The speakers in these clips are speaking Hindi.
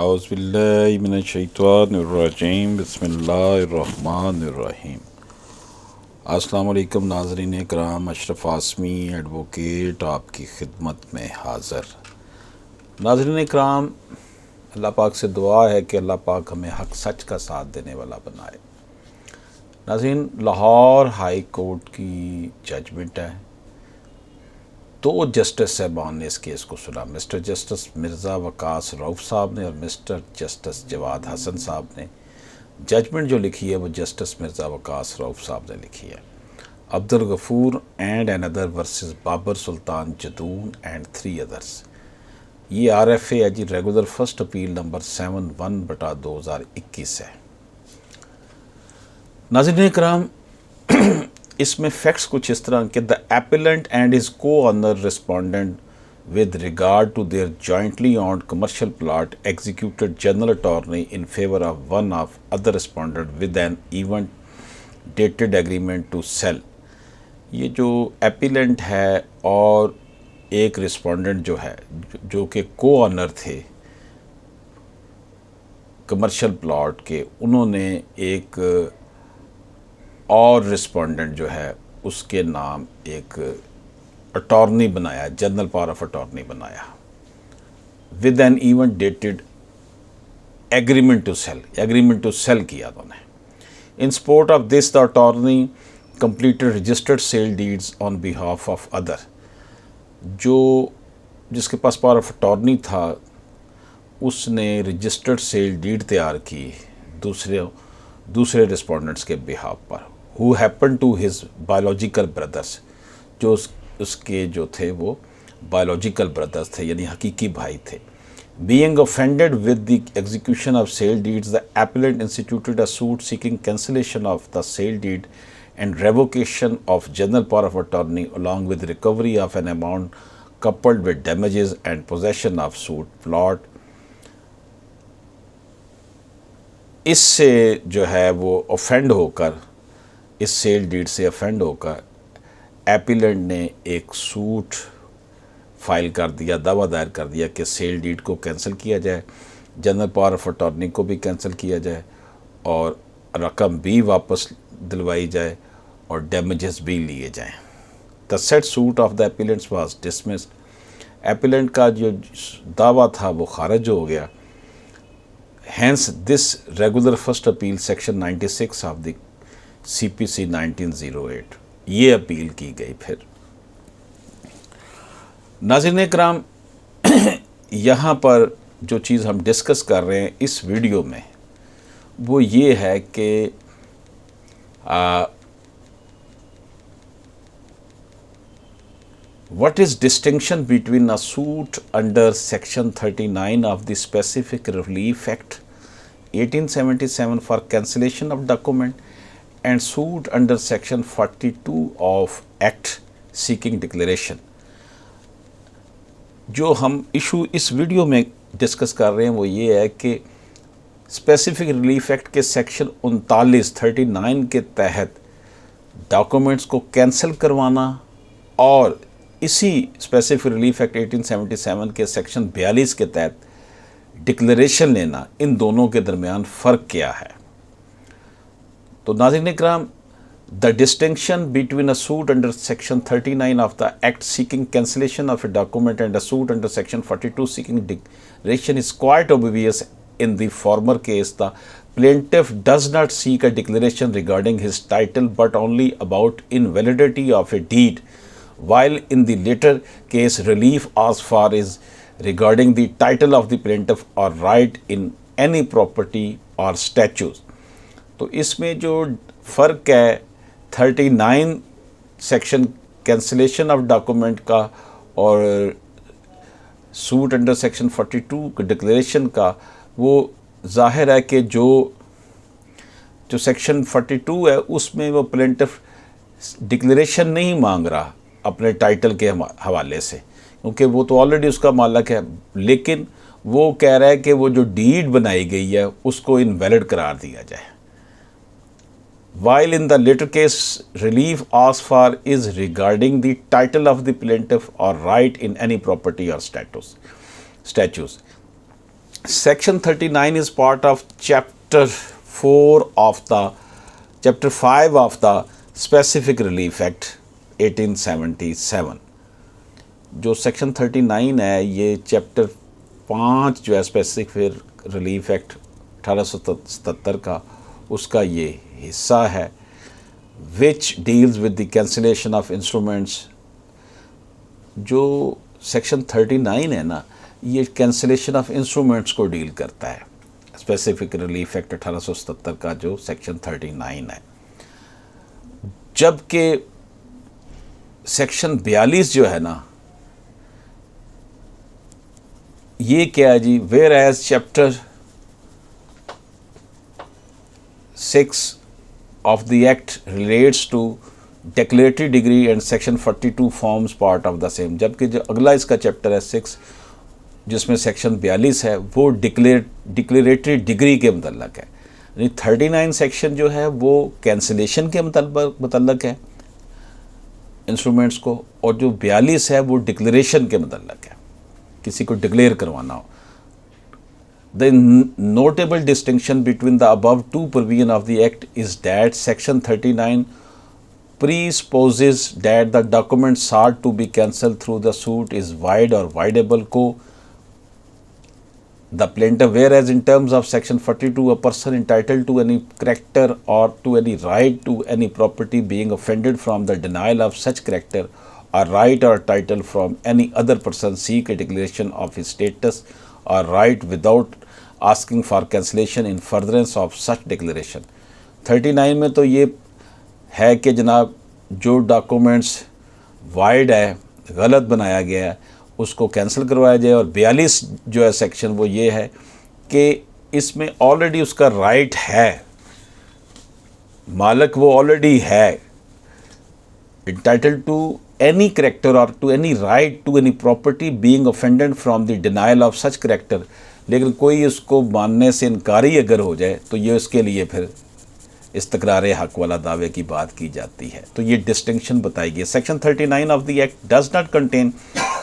औज़ुबिल्लाहिमिनश्शैतानिर्रजीम बिस्मिल्लाहिर्रहमानिर्रहीम। अस्सलाम वालेकुम नाज़रीन इकराम, अशरफ आसमी एडवोकेट आपकी खिदमत में हाज़िर। नाज़रीन इकराम, अल्लाह पाक से दुआ है कि अल्लाह पाक हमें हक सच का साथ देने वाला बनाए। नाज़रीन, लाहौर हाई कोर्ट की जजमेंट है। दो जस्टिस साहबान ने इस केस को सुना, मिस्टर जस्टिस मिर्ज़ा वकास रऊफ़ साहब ने और मिस्टर जस्टिस जवाद हसन साहब ने। जजमेंट जो लिखी है वो जस्टिस मिर्ज़ा वकास रऊफ़ साहब ने लिखी है। Abdul Ghafoor and another versus Babar Sultan Jadoon and 3 others. ये RFA है जी, रेगुलर फर्स्ट अपील नंबर 71/2021 है। नाज़रीन कराम, इसमें फैक्ट्स कुछ इस तरह कि the appellant and his co owner respondent with regard to their jointly owned commercial plot executed general attorney in favor of one of other respondent with an event dated agreement to sell। ये जो एपिलेंट है और एक रिस्पोंडेंट जो है जो कि को ऑनर थे कमर्शियल प्लॉट के, उन्होंने एक और रिस्पोंडेंट जो है उसके नाम एक अटॉर्नी बनाया, जनरल पावर ऑफ अटॉर्नी बनाया with an event dated agreement to sale. Agreement to sale किया उन्होंने। In support of this the attorney completed registered sale deeds on behalf of other. जो जिसके पास पावर ऑफ अटॉर्नी था उसने रजिस्टर्ड सेल डीड तैयार की दूसरे रिस्पोंडेंट्स के बिहाफ पर, who happen to his biological brothers. जो उसके जो थे वो बायोलॉजिकल ब्रदर्स थे, यानी हकीकी भाई थे। Being offended with the execution of sale deeds, the appellant instituted a suit seeking cancellation of the sale deed and revocation of general power of attorney along with recovery of an amount coupled with damages and possession of suit plot। इससे जो है वो ऑफेंड होकर, इस सेल डीड से ऑफेंड होकर एपिलेंट ने एक सूट फाइल कर दिया, दावा दायर कर दिया कि सेल डीड को कैंसिल किया जाए, जनरल पावर ऑफ अटॉर्नी को भी कैंसिल किया जाए और रकम भी वापस दिलवाई जाए और डैमेजेस भी लिए जाएं। The said suit of the appellants was dismissed. Appellant का जो दावा था वो खारिज हो गया। Hence this regular first appeal section 96 of the CPC 1908, ये अपील की गई। फिर नाज़रीन कराम, यहाँ पर जो चीज़ हम डिस्कस कर रहे हैं इस वीडियो में वो ये है कि what is distinction between a suit under section 39 of the Specific Relief Act 1877 for cancellation of document and suit under section 42 of Act seeking declaration। जो हम इशू इस वीडियो में डिस्कस कर रहे हैं वो ये है कि स्पेसिफिक रिलीफ एक्ट के सेक्शन 39 के तहत डॉक्यूमेंट्स को कैंसिल करवाना और इसी स्पेसिफिक रिलीफ एक्ट 1877 के सेक्शन 42 के तहत डिक्लेरेशन लेना, इन दोनों के दरमियान फ़र्क क्या है। तो नाज़रीन इकराम, the distinction between a suit under section 39 of the act seeking cancellation of a document and a suit under section 42 seeking declaration is quite obvious. In the former case, the plaintiff does not seek a declaration regarding his title but only about invalidity of a deed, while in the latter case relief as far as regarding the title of the plaintiff or right in any property or statues। तो इसमें जो फ़र्क है 39 सेक्शन कैंसिलेशन ऑफ डॉक्यूमेंट का और सूट अंडर सेक्शन 42 डिक्लेरेशन का, वो जाहिर है कि जो सेक्शन 42 है उसमें वो प्लेंटिफ डिक्लेरेशन नहीं मांग रहा अपने टाइटल के हवाले से, क्योंकि वो तो ऑलरेडी उसका मालिक है, लेकिन वो कह रहा है कि वो जो डीड बनाई गई है उसको इनवैलिड करार दिया जाए। While in the latter case relief asked for is regarding the title of the plaintiff or right in any property or statues। Section 39 is part of Chapter 4 of the Chapter 5 of the Specific Relief Act 1877. जो सेक्शन 39 है ये चैप्टर 5 जो है स्पेसिफिक रिलीफ एक्ट 1877 का उसका ये हिस्सा है, which deals with the cancellation of instruments. जो सेक्शन 39 है ना, ये कैंसिलेशन ऑफ इंस्ट्रूमेंट्स को डील करता है। स्पेसिफिक रिलीफ एक्ट 1877 का जो सेक्शन 39 है, जबकि सेक्शन 42 जो है ना, ये क्या है जी, whereas chapter 6 of the act relates to declaratory decree and section 42 forms part of the same. जबकि जो अगला इसका चैप्टर है 6 जिसमें सेक्शन 42 है वो डिक्लेरेटरी डिग्री के मुतल्लक है। यानी 39 सेक्शन जो है वो कैंसिलेशन के मुतल्लक है इंस्ट्रूमेंट्स को, और जो 42 है वो डिक्लेरेशन के मुतल्लक है, किसी को डिक्लेयर करवाना हो। The notable distinction between the above two provision of the act is that section 39 presupposes that the document sought to be cancelled through the suit is void or voidable co the plaintiff, whereas in terms of section 42 a person entitled to any character or to any right to any property being offended from the denial of such character or right or title from any other person seek a declaration of his status or right without asking for cancellation in furtherance of such declaration। 39 में तो ये है कि जनाब जो डॉक्यूमेंट्स वाइड है, गलत बनाया गया है, उसको कैंसिल करवाया जाए। और 42 जो है सेक्शन वो ये है कि इसमें ऑलरेडी उसका राइट है, मालिक वो ऑलरेडी है, entitled to any character or to any right to any property being offended from the denial of such character. लेकिन कोई इसको मानने से इनकारी अगर हो जाए तो ये उसके लिए फिर इस्तक़रार हक़ वाला दावे की बात की जाती है। तो ये डिस्टिंक्शन बताई गई। Section 39 of the act does not contain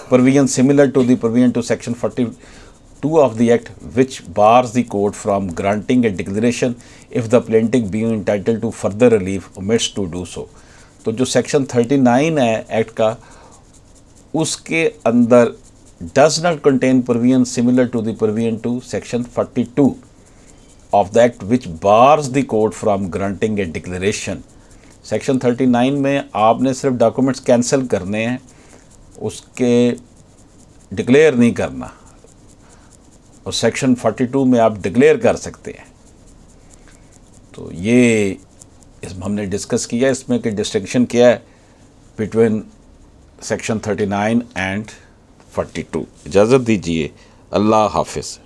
provision similar to the provision to section 42 of the act which bars the court from granting a declaration if the plaintiff being entitled to further relief omits to do so. तो जो सेक्शन 39 है एक्ट का, उसके अंदर does not contain provision similar to the provision to section 42 of the act which bars the court from granting a declaration। Section 39 में आपने सिर्फ डॉक्यूमेंट्स कैंसिल करने हैं, उसके डिक्लेयर नहीं करना, और सेक्शन 42 में आप डिक्लेयर कर सकते हैं। तो ये इसमें हमने डिस्कस किया, इसमें कि डिस्टिंक्शन क्या है बिटवीन सेक्शन 39 एंड 42। इजाज़त दीजिए, अल्लाह हाफिज़।